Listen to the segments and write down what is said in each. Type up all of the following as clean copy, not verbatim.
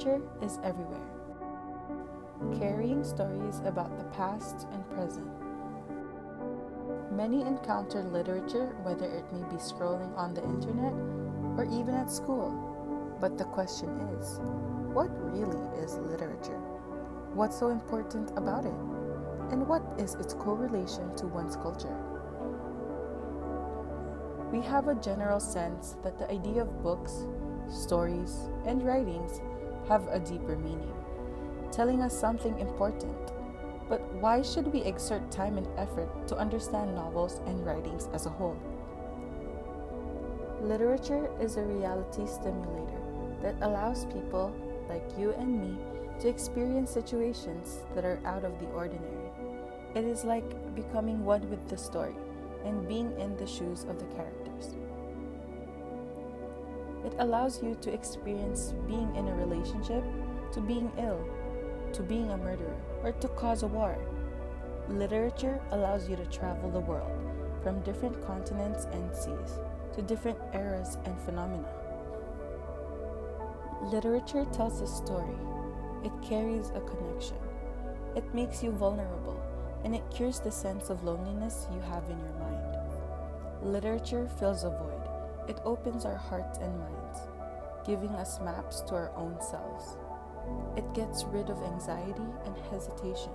Literature is everywhere, carrying stories about the past and present. Many encounter literature, whether it may be scrolling on the internet or even at school. But the question is, what really is literature? What's so important about it? And what is its correlation to one's culture? We have a general sense that the idea of books, stories, and writings have a deeper meaning, telling us something important. But why should we exert time and effort to understand novels and writings as a whole? Literature is a reality stimulator that allows people like you and me to experience situations that are out of the ordinary. It is like becoming one with the story and being in the shoes of the characters. It allows you to experience being in a relationship, to being ill, to being a murderer, or to cause a war. Literature allows you to travel the world from different continents and seas to different eras and phenomena. Literature tells a story. It carries a connection. It makes you vulnerable, and it cures the sense of loneliness you have in your mind. Literature fills a void. It opens our hearts and minds, giving us maps to our own selves. It gets rid of anxiety and hesitation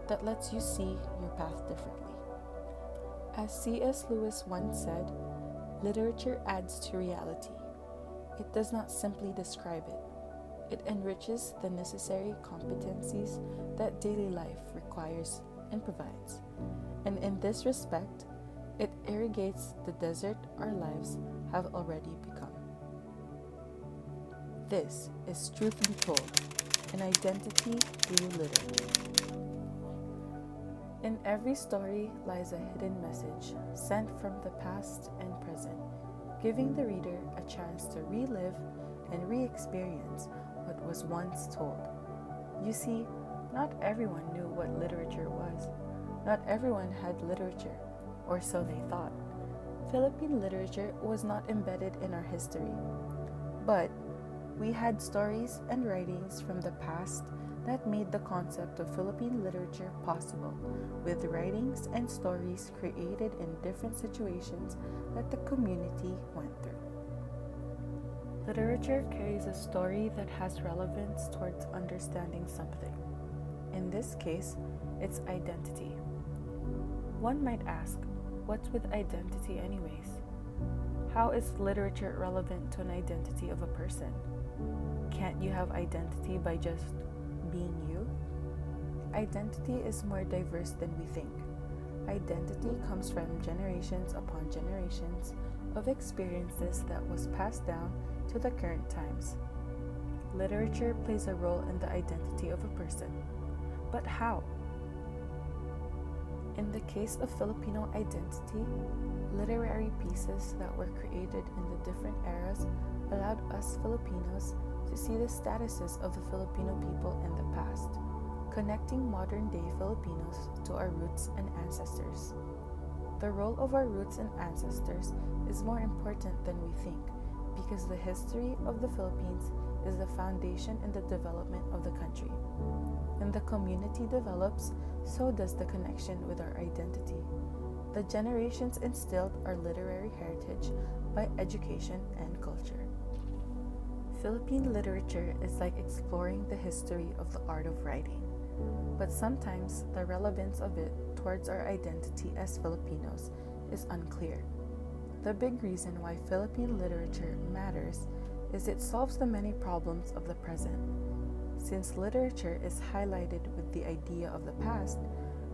that lets you see your path differently. As C.S. Lewis once said, literature adds to reality. It does not simply describe it. It enriches the necessary competencies that daily life requires and provides. And in this respect, it irrigates the desert our lives have already become. This is Truth Be Told, an identity through literature. In every story lies a hidden message sent from the past and present, giving the reader a chance to relive and re-experience what was once told. You see, not everyone knew what literature was. Not everyone had literature, or so they thought. Philippine literature was not embedded in our history, but we had stories and writings from the past that made the concept of Philippine literature possible, with writings and stories created in different situations that the community went through. Literature carries a story that has relevance towards understanding something. In this case, it's identity. One might ask, what's with identity anyways? How is literature relevant to an identity of a person? Can't you have identity by just being you? Identity is more diverse than we think. Identity comes from generations upon generations of experiences that was passed down to the current times. Literature plays a role in the identity of a person. But how? In the case of Filipino identity, literary pieces that were created in the different eras allowed us Filipinos to see the statuses of the Filipino people in the past, connecting modern-day Filipinos to our roots and ancestors. The role of our roots and ancestors is more important than we think, because the history of the Philippines is the foundation in the development of the country. When the community develops, so does the connection with our identity. The generations instilled our literary heritage by education and culture. Philippine literature is like exploring the history of the art of writing, but sometimes the relevance of it towards our identity as Filipinos is unclear. The big reason why Philippine literature matters is it solves the many problems of the present. Since literature is highlighted with the idea of the past,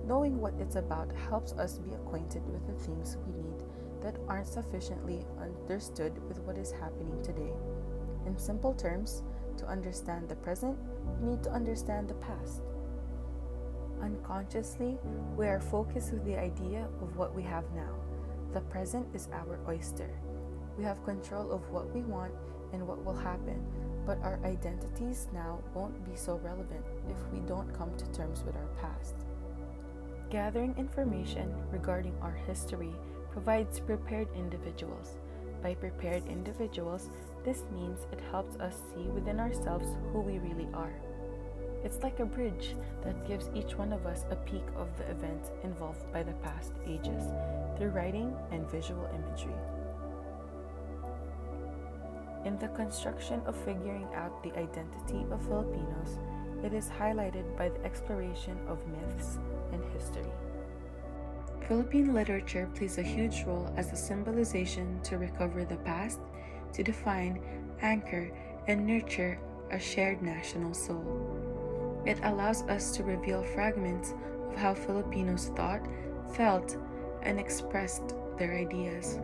knowing what it's about helps us be acquainted with the things we need that aren't sufficiently understood with what is happening today. In simple terms, to understand the present, you need to understand the past. Unconsciously, we are focused with the idea of what we have now. The present is our oyster. We have control of what we want and what will happen, but our identities now won't be so relevant if we don't come to terms with our past. Gathering information regarding our history provides prepared individuals. By prepared individuals, This means it helps us see within ourselves who we really are. It's like a bridge that gives each one of us a peek of the events involved by the past ages through writing and visual imagery. In the construction of figuring out the identity of Filipinos, it is highlighted by the exploration of myths and history. Philippine literature plays a huge role as a symbolization to recover the past, to define, anchor, and nurture a shared national soul. It allows us to reveal fragments of how Filipinos thought, felt, and expressed their ideas.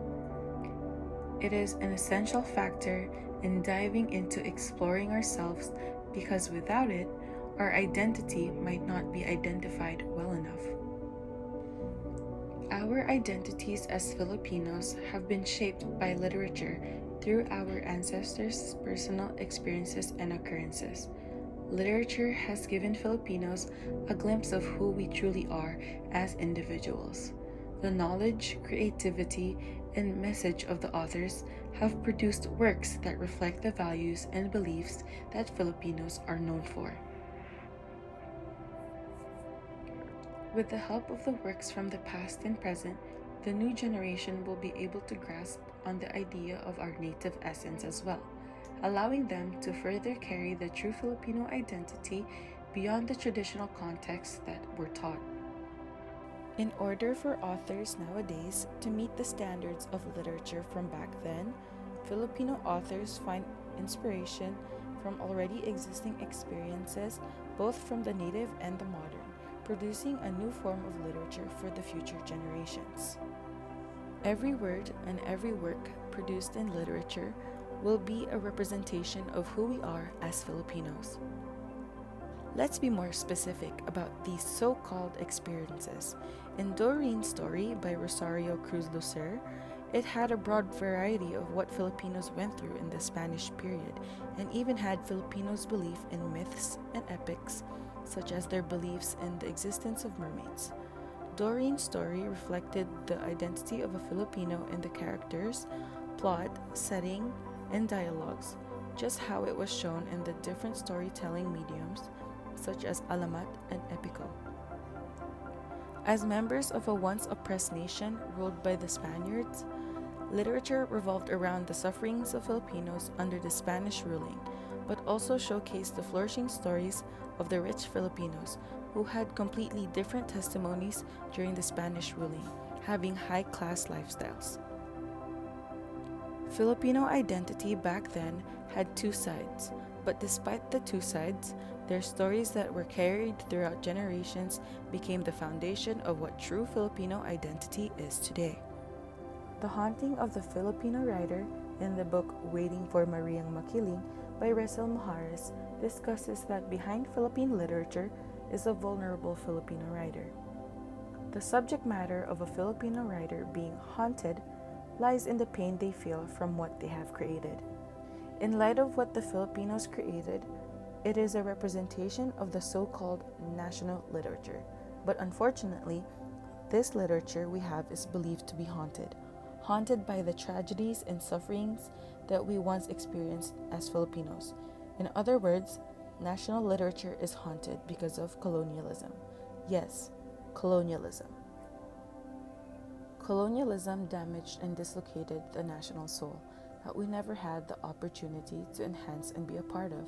It is an essential factor in diving into exploring ourselves because without it, our identity might not be identified well enough. Our identities as Filipinos have been shaped by literature through our ancestors' personal experiences and occurrences. Literature has given Filipinos a glimpse of who we truly are as individuals. The knowledge, creativity, and message of the authors have produced works that reflect the values and beliefs that Filipinos are known for. With the help of the works from the past and present, the new generation will be able to grasp on the idea of our native essence as well, allowing them to further carry the true Filipino identity beyond the traditional contexts that were taught. In order for authors nowadays to meet the standards of literature from back then, Filipino authors find inspiration from already existing experiences, both from the native and the modern, producing a new form of literature for the future generations. Every word and every work produced in literature will be a representation of who we are as Filipinos. Let's be more specific about these so-called experiences. In Doreen's story by Rosario Cruz-Lucero, it had a broad variety of what Filipinos went through in the Spanish period, and even had Filipinos' belief in myths and epics, such as their beliefs in the existence of mermaids. Doreen's story reflected the identity of a Filipino in the characters, plot, setting, and dialogues, just how it was shown in the different storytelling mediums, such as Alamat and Epico. As members of a once oppressed nation ruled by the Spaniards, literature revolved around the sufferings of Filipinos under the Spanish ruling, but also showcased the flourishing stories of the rich Filipinos who had completely different testimonies during the Spanish ruling, having high-class lifestyles. Filipino identity back then had two sides, but despite the two sides, their stories that were carried throughout generations became the foundation of what true Filipino identity is today. The Haunting of the Filipino Writer in the book Waiting for Mariang Makiling by Resil Mojares discusses that behind Philippine literature is a vulnerable Filipino writer. The subject matter of a Filipino writer being haunted lies in the pain they feel from what they have created. In light of what the Filipinos created, it is a representation of the so-called national literature. But unfortunately, this literature we have is believed to be haunted by the tragedies and sufferings that we once experienced as Filipinos. In other words, national literature is haunted because of colonialism. Yes, colonialism. Colonialism damaged and dislocated the national soul that we never had the opportunity to enhance and be a part of.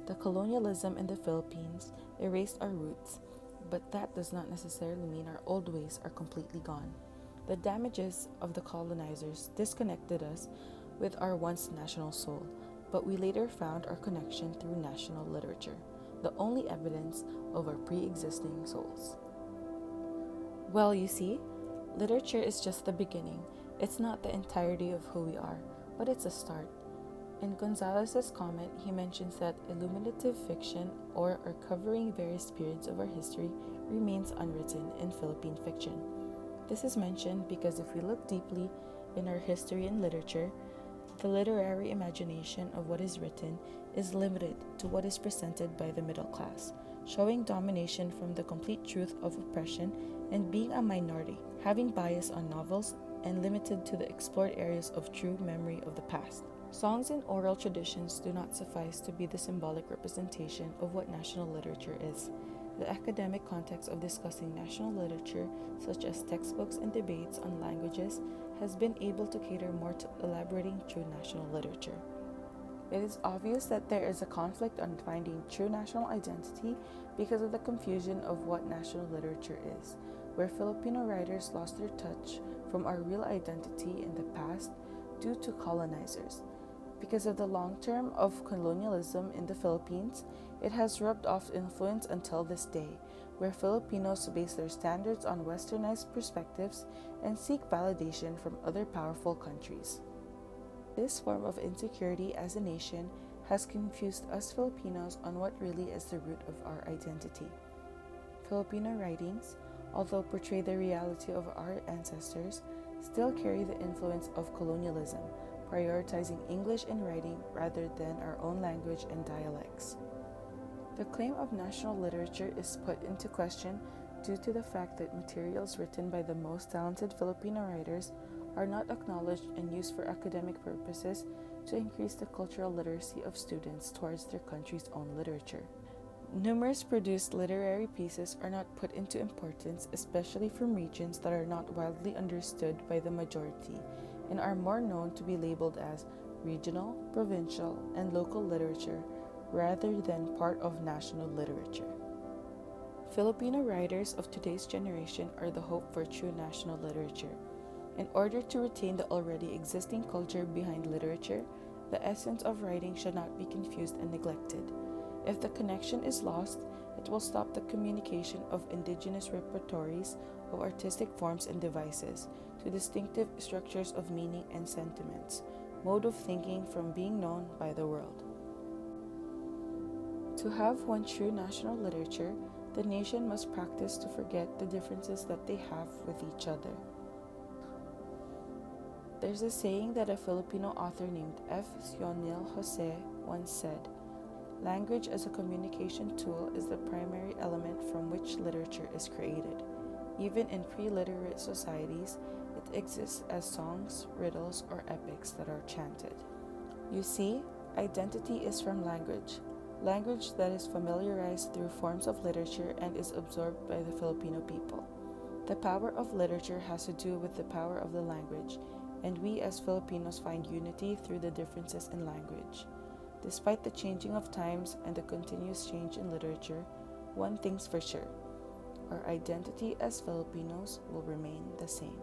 The colonialism in the Philippines erased our roots, but that does not necessarily mean our old ways are completely gone. The damages of the colonizers disconnected us with our once national soul, but we later found our connection through national literature, the only evidence of our pre-existing souls. Well, you see, literature is just the beginning. It's not the entirety of who we are, but it's a start. In Gonzalez's comment, he mentions that illuminative fiction, or covering various periods of our history, remains unwritten in Philippine fiction. This is mentioned because if we look deeply in our history and literature, the literary imagination of what is written is limited to what is presented by the middle class, showing domination from the complete truth of oppression and being a minority, having bias on novels and limited to the explored areas of true memory of the past. Songs and oral traditions do not suffice to be the symbolic representation of what national literature is. The academic context of discussing national literature, such as textbooks and debates on languages, has been able to cater more to elaborating true national literature. It is obvious that there is a conflict on finding true national identity because of the confusion of what national literature is, where Filipino writers lost their touch from our real identity in the past due to colonizers. Because of the long term of colonialism in the Philippines, it has rubbed off influence until this day, where Filipinos base their standards on westernized perspectives and seek validation from other powerful countries. This form of insecurity as a nation has confused us Filipinos on what really is the root of our identity. Filipino writings, although portray the reality of our ancestors, still carry the influence of colonialism, prioritizing English in writing rather than our own language and dialects. The claim of national literature is put into question due to the fact that materials written by the most talented Filipino writers are not acknowledged and used for academic purposes to increase the cultural literacy of students towards their country's own literature. Numerous produced literary pieces are not put into importance, especially from regions that are not widely understood by the majority and are more known to be labeled as regional, provincial, and local literature rather than part of national literature. Filipino writers of today's generation are the hope for true national literature. In order to retain the already existing culture behind literature, the essence of writing should not be confused and neglected. If the connection is lost, it will stop the communication of indigenous repertories of artistic forms and devices to distinctive structures of meaning and sentiments, mode of thinking from being known by the world. To have one true national literature, the nation must practice to forget the differences that they have with each other. There's a saying that a Filipino author named F. Sionil Jose once said, "Language as a communication tool is the primary element from which literature is created. Even in pre-literate societies, it exists as songs, riddles, or epics that are chanted." You see, identity is from language that is familiarized through forms of literature and is absorbed by the Filipino people. The power of literature has to do with the power of the language, and we as Filipinos find unity through the differences in language. Despite the changing of times and the continuous change in literature, one thing's for sure: our identity as Filipinos will remain the same.